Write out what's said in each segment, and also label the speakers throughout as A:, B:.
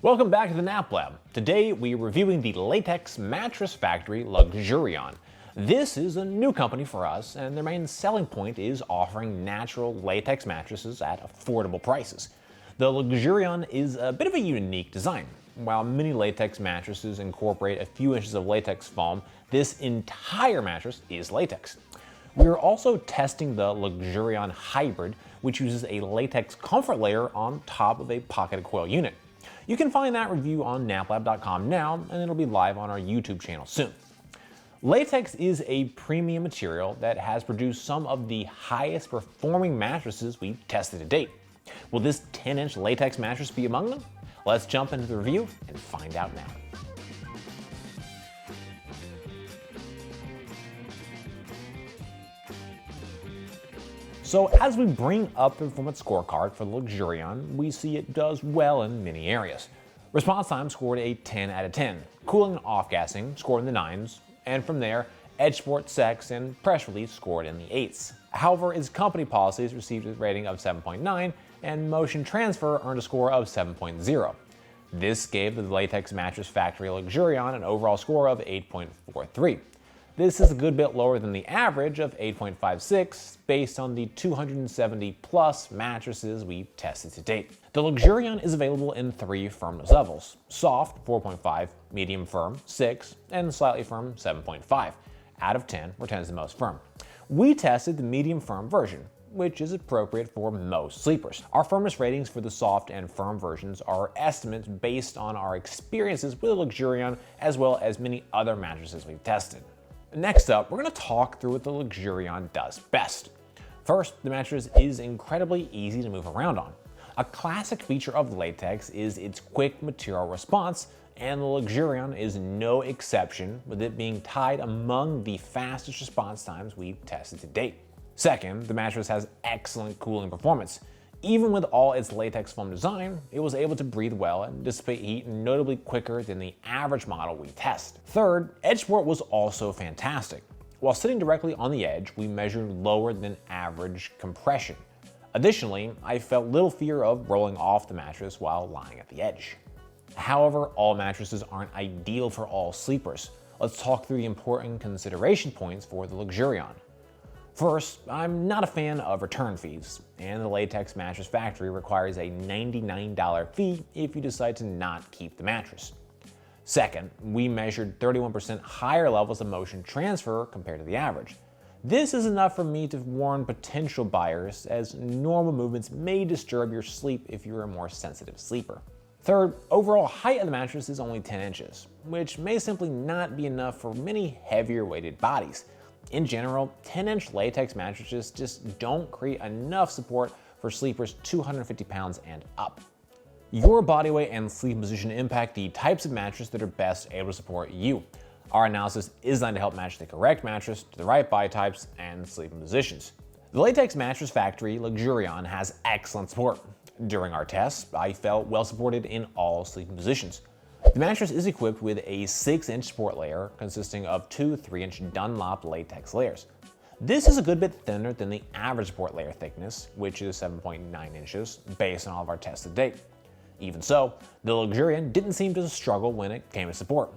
A: Welcome back to the Nap Lab. Today we're reviewing the Latex Mattress Factory Luxerion. This is a new company for us, and their main selling point is offering natural latex mattresses at affordable prices. The Luxerion is a bit of a unique design. While many latex mattresses incorporate a few inches of latex foam, this entire mattress is latex. We are also testing the Luxerion Hybrid, which uses a latex comfort layer on top of a pocketed coil unit. You can find that review on naplab.com now, and it'll be live on our YouTube channel soon. Latex is a premium material that has produced some of the highest performing mattresses we've tested to date. Will this 10-inch latex mattress be among them? Let's jump into the review and find out now. So as we bring up the performance scorecard for the Luxerion, we see it does well in many areas. Response time scored a 10 out of 10. Cooling and off-gassing scored in the 9s, and from there, edge support, sex, and press release scored in the 8s. However, its company policies received a rating of 7.9, and motion transfer earned a score of 7.0. This gave the Latex Mattress Factory Luxerion an overall score of 8.43. This is a good bit lower than the average of 8.56 based on the 270 plus mattresses we've tested to date. The Luxerion is available in 3 firmness levels: soft 4.5, medium firm 6, and slightly firm 7.5 out of 10, where 10 is the most firm. We tested the medium firm version, which is appropriate for most sleepers. Our firmness ratings for the soft and firm versions are estimates based on our experiences with the Luxerion as well as many other mattresses we've tested. Next up, we're going to talk through what the Luxerion does best. First, the mattress is incredibly easy to move around on. A classic feature of latex is its quick material response, and the Luxerion is no exception, with it being tied among the fastest response times we've tested to date. Second, the mattress has excellent cooling performance. Even with all its latex foam design, it was able to breathe well and dissipate heat notably quicker than the average model we test. Third, edge support was also fantastic. While sitting directly on the edge, we measured lower than average compression. Additionally, I felt little fear of rolling off the mattress while lying at the edge. However, all mattresses aren't ideal for all sleepers. Let's talk through the important consideration points for the Luxerion. First, I'm not a fan of return fees, and the Latex Mattress Factory requires a $99 fee if you decide to not keep the mattress. Second, we measured 31% higher levels of motion transfer compared to the average. This is enough for me to warn potential buyers, as normal movements may disturb your sleep if you're a more sensitive sleeper. Third, overall height of the mattress is only 10 inches, which may simply not be enough for many heavier weighted bodies. In general, 10-inch latex mattresses just don't create enough support for sleepers 250 pounds and up. Your body weight and sleep position impact the types of mattress that are best able to support you. Our analysis is designed to help match the correct mattress to the right body types and sleeping positions. The Latex Mattress Factory Luxerion has excellent support. During our tests, I felt well supported in all sleeping positions. The mattress is equipped with a 6-inch support layer consisting of 2 3-inch Dunlop latex layers. This is a good bit thinner than the average support layer thickness, which is 7.9 inches based on all of our tests to date. Even so, the Luxerion didn't seem to struggle when it came to support.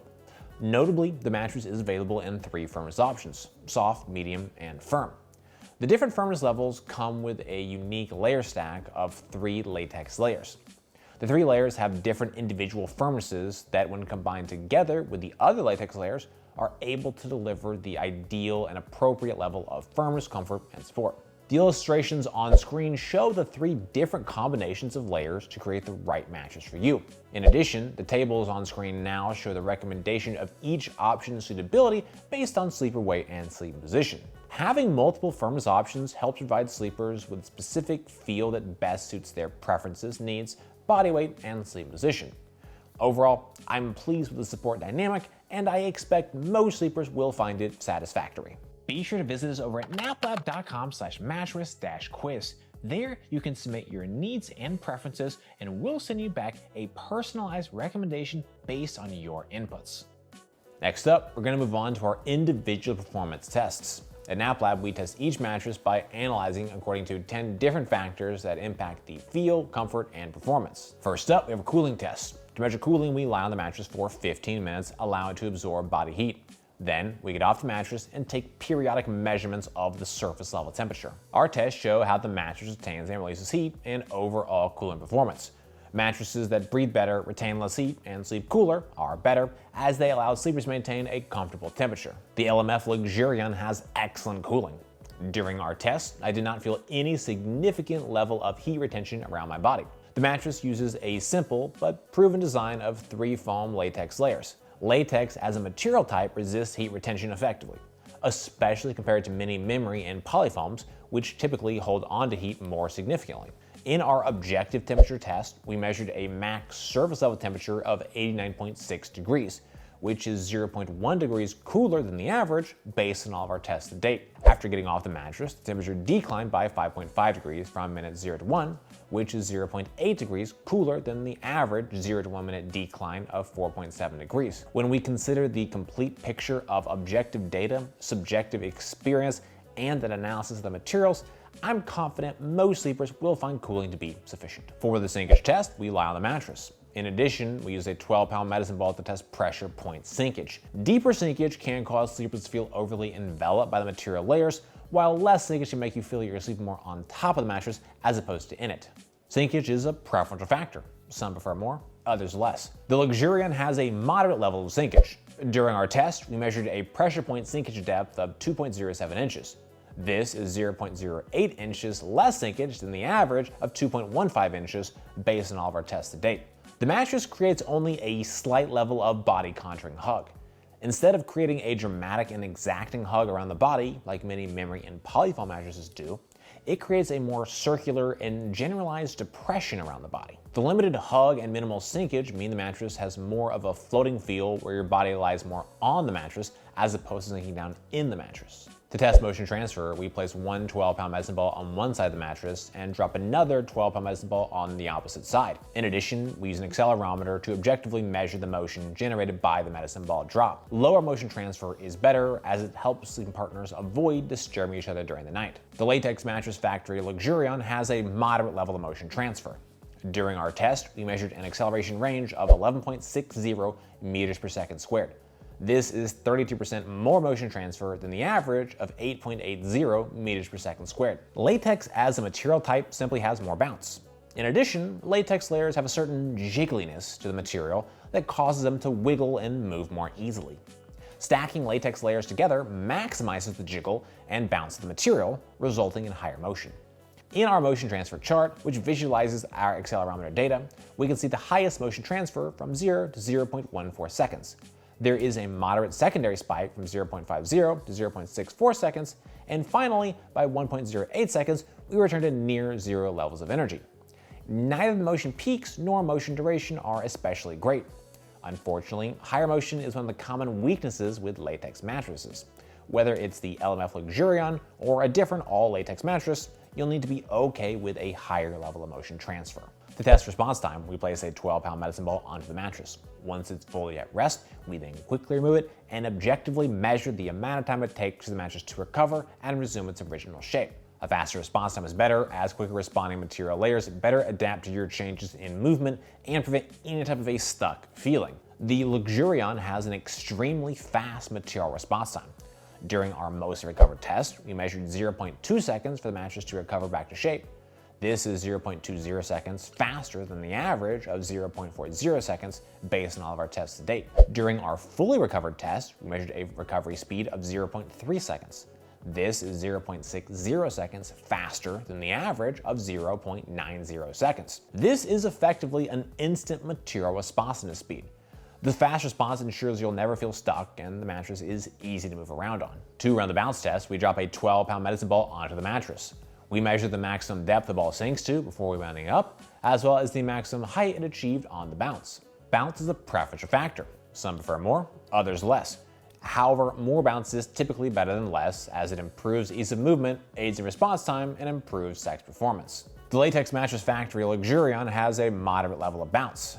A: Notably, the mattress is available in 3 firmness options: soft, medium, and firm. The different firmness levels come with a unique layer stack of 3 latex layers. The 3 layers have different individual firmnesses that, when combined together with the other latex layers, are able to deliver the ideal and appropriate level of firmness, comfort, and support. The illustrations on screen show the 3 different combinations of layers to create the right mattress for you. In addition, the tables on screen now show the recommendation of each option's suitability based on sleeper weight and sleeping position. Having multiple firmness options helps provide sleepers with a specific feel that best suits their preferences, needs, body weight, and sleep position. Overall, I'm pleased with the support dynamic, and I expect most sleepers will find it satisfactory. Be sure to visit us over at naplab.com/mattress-quiz. There, you can submit your needs and preferences, and we'll send you back a personalized recommendation based on your inputs. Next up, we're going to move on to our individual performance tests. At NapLab, we test each mattress by analyzing according to 10 different factors that impact the feel, comfort, and performance. First up, we have a cooling test. To measure cooling, we lie on the mattress for 15 minutes, allow it to absorb body heat. Then we get off the mattress and take periodic measurements of the surface level temperature. Our tests show how the mattress retains and releases heat and overall cooling performance. Mattresses that breathe better, retain less heat, and sleep cooler are better, as they allow sleepers to maintain a comfortable temperature. The LMF Luxerion has excellent cooling. During our test, I did not feel any significant level of heat retention around my body. The mattress uses a simple but proven design of 3 foam latex layers. Latex as a material type resists heat retention effectively, especially compared to many memory and polyfoams, which typically hold on to heat more significantly. In our objective temperature test, we measured a max surface level temperature of 89.6 degrees, which is 0.1 degrees cooler than the average based on all of our tests to date. After getting off the mattress, the temperature declined by 5.5 degrees from minute 0 to 1, which is 0.8 degrees cooler than the average 0 to 1 minute decline of 4.7 degrees. When we consider the complete picture of objective data, subjective experience, and an analysis of the materials, I'm confident most sleepers will find cooling to be sufficient. For the Sinkage test, we lie on the mattress. In addition, we use a 12-pound medicine ball to test pressure point sinkage. Deeper sinkage can cause sleepers to feel overly enveloped by the material layers, while less sinkage can make you feel you're sleeping more on top of the mattress as opposed to in it. Sinkage is a preferential factor. Some prefer more, others less. The Luxerion has a moderate level of sinkage. During our test, we measured a pressure point sinkage depth of 2.07 inches. This is 0.08 inches less sinkage than the average of 2.15 inches based on all of our tests to date. The mattress creates only a slight level of body contouring hug. Instead of creating a dramatic and exacting hug around the body, like many memory and polyfoam mattresses do, it creates a more circular and generalized depression around the body. The limited hug and minimal sinkage mean the mattress has more of a floating feel where your body lies more on the mattress as opposed to sinking down in the mattress. To test motion transfer, we place one 12-pound medicine ball on one side of the mattress and drop another 12-pound medicine ball on the opposite side. In addition, we use an accelerometer to objectively measure the motion generated by the medicine ball drop. Lower motion transfer is better as it helps sleeping partners avoid disturbing each other during the night. The Latex Mattress Factory Luxerion has a moderate level of motion transfer. During our test, we measured an acceleration range of 11.60 meters per second squared. This is 32% more motion transfer than the average of 8.80 meters per second squared. Latex as a material type simply has more bounce. In addition, latex layers have a certain jiggliness to the material that causes them to wiggle and move more easily. Stacking latex layers together maximizes the jiggle and bounce of the material, resulting in higher motion. In our motion transfer chart, which visualizes our accelerometer data, we can see the highest motion transfer from 0 to 0.14 seconds. There is a moderate secondary spike from 0.50 to 0.64 seconds, and finally, by 1.08 seconds, we return to near zero levels of energy. Neither the motion peaks nor motion duration are especially great. Unfortunately, higher motion is one of the common weaknesses with latex mattresses. Whether it's the LMF Luxerion or a different all-latex mattress, you'll need to be okay with a higher level of motion transfer. To test response time, we place a 12-pound medicine ball onto the mattress. Once it's fully at rest, we then quickly remove it and objectively measure the amount of time it takes for the mattress to recover and resume its original shape. A faster response time is better, as quicker responding material layers better adapt to your changes in movement and prevent any type of a stuck feeling. The Luxerion has an extremely fast material response time. During our most recovered test, we measured 0.2 seconds for the mattress to recover back to shape. This is 0.20 seconds faster than the average of 0.40 seconds based on all of our tests to date. During our fully recovered test, we measured a recovery speed of 0.3 seconds. This is 0.60 seconds faster than the average of 0.90 seconds. This is effectively an instant material responsiveness speed. The fast response ensures you'll never feel stuck and the mattress is easy to move around on. To run the bounce test, we drop a 12-pound medicine ball onto the mattress. We measure the maximum depth the ball sinks to before we rounding up, as well as the maximum height it achieved on the bounce. Bounce is a preferential factor. Some prefer more, others less. However, more bounce is typically better than less, as it improves ease of movement, aids in response time, and improves sex performance. The Latex Mattress Factory Luxerion has a moderate level of bounce.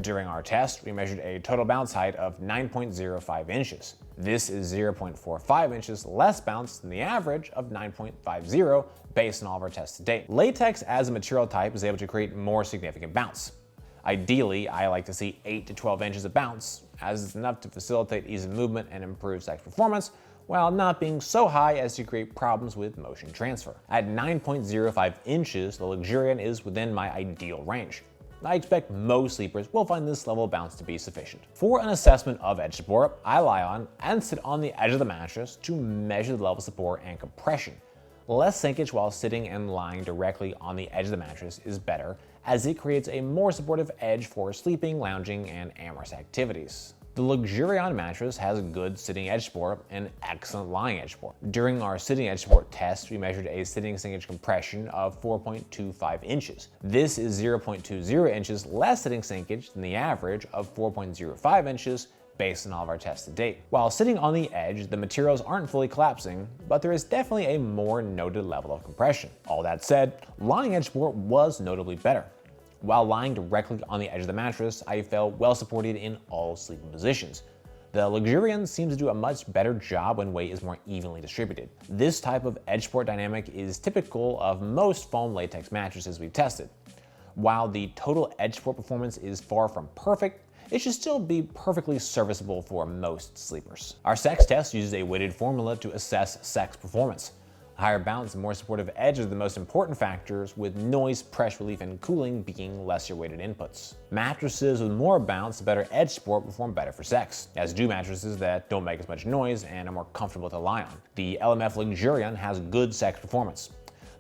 A: During our test, we measured a total bounce height of 9.05 inches. This is 0.45 inches less bounce than the average of 9.50 based on all of our tests to date. Latex as a material type is able to create more significant bounce. Ideally, I like to see 8 to 12 inches of bounce, as it's enough to facilitate ease of movement and improve sex performance, while not being so high as to create problems with motion transfer. At 9.05 inches, the Luxerion is within my ideal range. I expect most sleepers will find this level of bounce to be sufficient. For an assessment of edge support, I lie on and sit on the edge of the mattress to measure the level of support and compression. Less sinkage while sitting and lying directly on the edge of the mattress is better, as it creates a more supportive edge for sleeping, lounging, and amorous activities. The Luxerion mattress has good sitting edge support and excellent lying edge support. During our sitting edge support test, we measured a sitting sinkage compression of 4.25 inches. This is 0.20 inches less sitting sinkage than the average of 4.05 inches based on all of our tests to date. While sitting on the edge, the materials aren't fully collapsing, but there is definitely a more noted level of compression. All that said, lying edge support was notably better. While lying directly on the edge of the mattress, I felt well supported in all sleeping positions. The Luxerion seems to do a much better job when weight is more evenly distributed. This type of edge support dynamic is typical of most foam latex mattresses we've tested. While the total edge support performance is far from perfect, it should still be perfectly serviceable for most sleepers. Our sex test uses a weighted formula to assess sex performance. Higher bounce and more supportive edge are the most important factors, with noise, pressure relief, and cooling being lesser weighted inputs. Mattresses with more bounce and better edge support perform better for sex, as do mattresses that don't make as much noise and are more comfortable to lie on. The LMF Luxerion has good sex performance.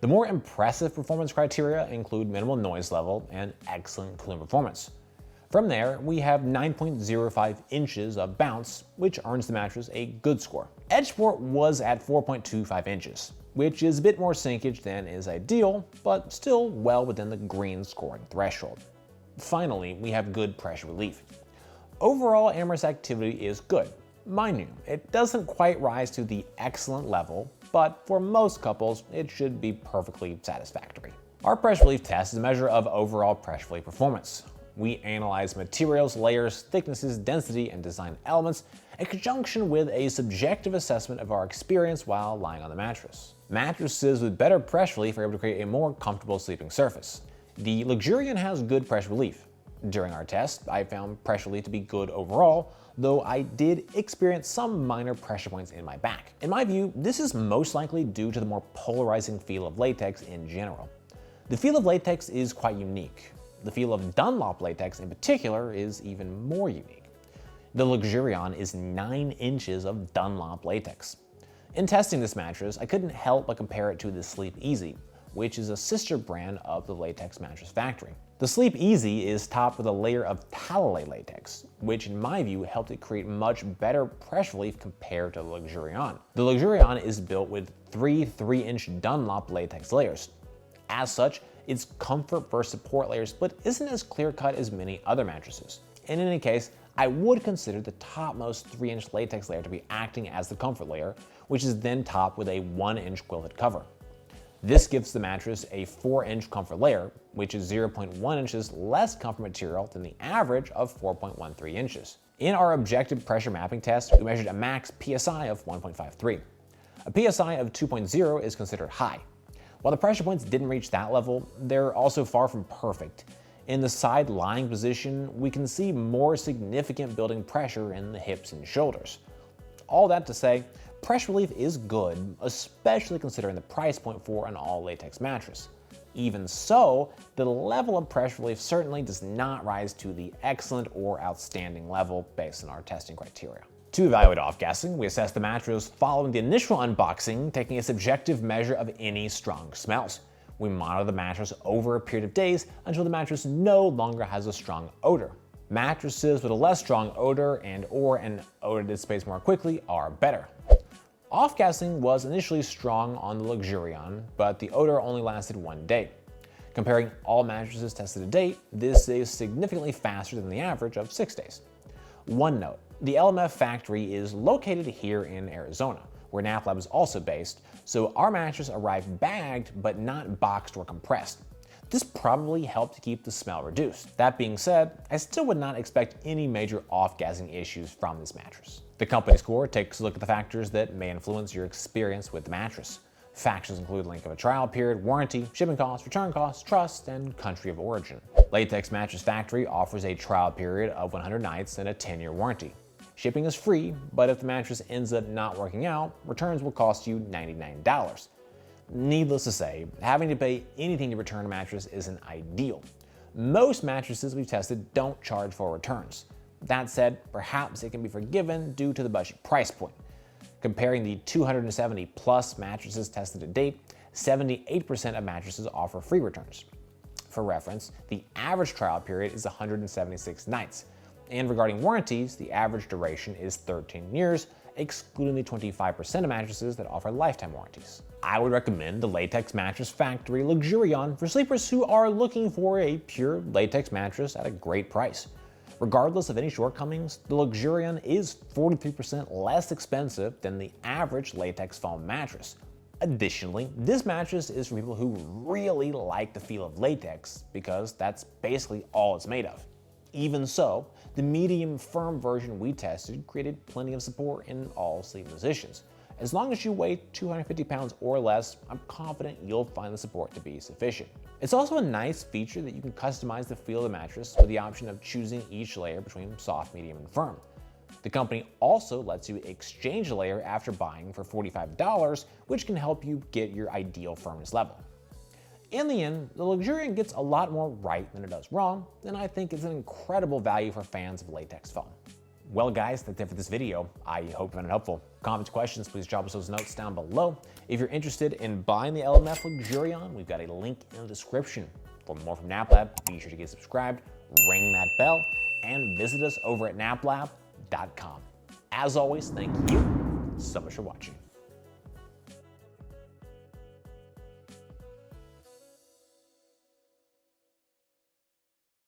A: The more impressive performance criteria include minimal noise level and excellent cooling performance. From there, we have 9.05 inches of bounce, which earns the mattress a good score. Edge support was at 4.25 inches, which is a bit more sinkage than is ideal, but still well within the green scoring threshold. Finally, we have good pressure relief. Overall amorous activity is good. Mind you, it doesn't quite rise to the excellent level, but for most couples, it should be perfectly satisfactory. Our pressure relief test is a measure of overall pressure relief performance. We analyze materials, layers, thicknesses, density, and design elements in conjunction with a subjective assessment of our experience while lying on the mattress. Mattresses with better pressure relief are able to create a more comfortable sleeping surface. The Luxerion has good pressure relief. During our test, I found pressure relief to be good overall, though I did experience some minor pressure points in my back. In my view, this is most likely due to the more polarizing feel of latex in general. The feel of latex is quite unique. The feel of Dunlop latex in particular is even more unique. The Luxerion is 9 inches of Dunlop latex. In testing this mattress, I couldn't help but compare it to the Sleep Easy, which is a sister brand of the Latex Mattress Factory. The Sleep Easy is topped with a layer of Talalay latex, which in my view helped it create much better pressure relief compared to the Luxerion. The Luxerion is built with 3 3-inch Dunlop latex layers. As such, its comfort versus support layer split isn't as clear-cut as many other mattresses. In any case, I would consider the topmost 3-inch latex layer to be acting as the comfort layer, which is then topped with a 1-inch quilted cover. This gives the mattress a 4-inch comfort layer, which is 0.1 inches less comfort material than the average of 4.13 inches. In our objective pressure mapping test, we measured a max PSI of 1.53. A PSI of 2.0 is considered high. While the pressure points didn't reach that level, they're also far from perfect. In the side lying position, we can see more significant building pressure in the hips and shoulders. All that to say, pressure relief is good, especially considering the price point for an all latex mattress. Even so, the level of pressure relief certainly does not rise to the excellent or outstanding level based on our testing criteria. To evaluate off-gassing, we assess the mattress following the initial unboxing, taking a subjective measure of any strong smells. We monitor the mattress over a period of days until the mattress no longer has a strong odor. Mattresses with a less strong odor and/or an odor that dissipates more quickly are better. Off-gassing was initially strong on the Luxerion, but the odor only lasted 1 day. Comparing all mattresses tested to date, this is significantly faster than the average of 6 days. One note, the LMF factory is located here in Arizona, where NapLab is also based, so our mattress arrived bagged but not boxed or compressed. This probably helped to keep the smell reduced. That being said, I still would not expect any major off-gassing issues from this mattress. The company score takes a look at the factors that may influence your experience with the mattress. Factors include length of a trial period, warranty, shipping costs, return costs, trust, and country of origin. Latex Mattress Factory offers a trial period of 100 nights and a 10-year warranty. Shipping is free, but if the mattress ends up not working out, returns will cost you $99. Needless to say, having to pay anything to return a mattress isn't ideal. Most mattresses we've tested don't charge for returns. That said, perhaps it can be forgiven due to the budget price point. Comparing the 270 plus mattresses tested to date, 78% of mattresses offer free returns. For reference, the average trial period is 176 nights. And regarding warranties, the average duration is 13 years, excluding the 25% of mattresses that offer lifetime warranties. I would recommend the Latex Mattress Factory Luxerion for sleepers who are looking for a pure latex mattress at a great price. Regardless of any shortcomings, the Luxerion is 43% less expensive than the average latex foam mattress. Additionally, this mattress is for people who really like the feel of latex because that's basically all it's made of. Even so, the medium firm version we tested created plenty of support in all sleep positions. As long as you weigh 250 pounds or less, I'm confident you'll find the support to be sufficient. It's also a nice feature that you can customize the feel of the mattress with the option of choosing each layer between soft, medium, and firm. The company also lets you exchange a layer after buying for $45, which can help you get your ideal firmness level. In the end, the Luxerion gets a lot more right than it does wrong, and I think it's an incredible value for fans of latex foam. Well guys, that's it for this video. I hope you found it helpful. Comments, questions, please drop us those notes down below. If you're interested in buying the LMF Luxerion, we've got a link in the description. For more from NapLab, be sure to get subscribed, ring that bell, and visit us over at naplab.com. As always, thank you so much for watching.